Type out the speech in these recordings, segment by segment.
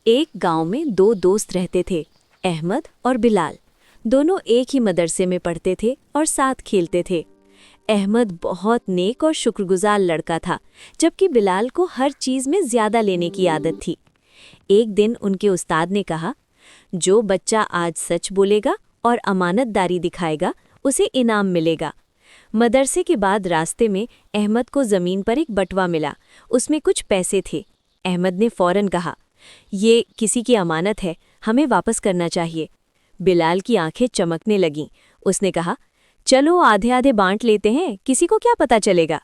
ایک गांव में दो दोस्त रहते थे, अहमद और बिलाल। दोनों एक ही मदरसे में पढ़ते थे और साथ खेलते थे। अहमद बहुत नेक और शुक्रगुजार लड़का था, जबकि बिलाल को हर चीज़ में ज़्यादा लेने की आदत थी। एक दिन उनके उस्ताद ने कहा, जो बच्चा आज सच बोलेगा और अमानतदारी दिखाएगा, उसे इनाम मिलेगा। मदरसे के बाद रास्ते में अहमद को ज़मीन पर एक बटवा मिला। उसमें कुछ पैसे थे। अहमद ने फ़ौरन कहा, ये किसी की अमानत है, हमें वापस करना चाहिए। बिलाल की आंखें चमकने लगीं। उसने कहा, चलो आधे आधे बांट लेते हैं, किसी को क्या पता चलेगा।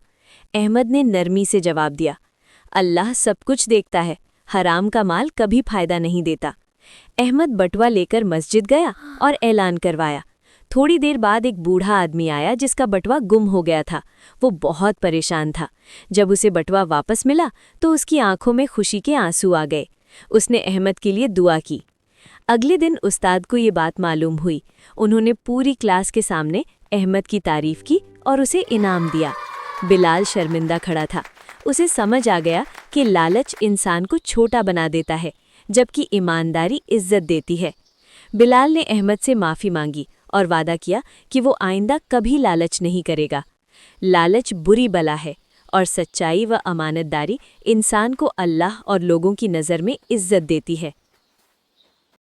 अहमद ने नरमी से जवाब दिया, अल्लाह सब कुछ देखता है, हराम का माल कभी फायदा नहीं देता। अहमद बटवा लेकर मस्जिद गया और ऐलान करवाया। थोड़ी देर बाद एक बूढ़ा आदमी आया जिसका बटवा गुम हो गया था। वो बहुत परेशान था। जब उसे बटवा वापस मिला तो उसकी आंखों में खुशी के आंसू आ गए। उसने अहमद के लिए दुआ की। अगले दिन उस्ताद को ये बात मालूम हुई। उन्होंने पूरी क्लास के सामने अहमद की तारीफ की और उसे इनाम दिया। बिलाल शर्मिंदा खड़ा था। उसे समझ आ गया कि लालच इंसान को छोटा बना देता है, जबकि ईमानदारी इज्जत देती है। बिलाल ने अहमद से माफ़ी मांगी और वादा किया कि वो आइंदा कभी लालच नहीं करेगा। लालच बुरी बला है और सच्चाई व अमानतदारी इंसान को अल्लाह और लोगों की नज़र में इज्जत देती है।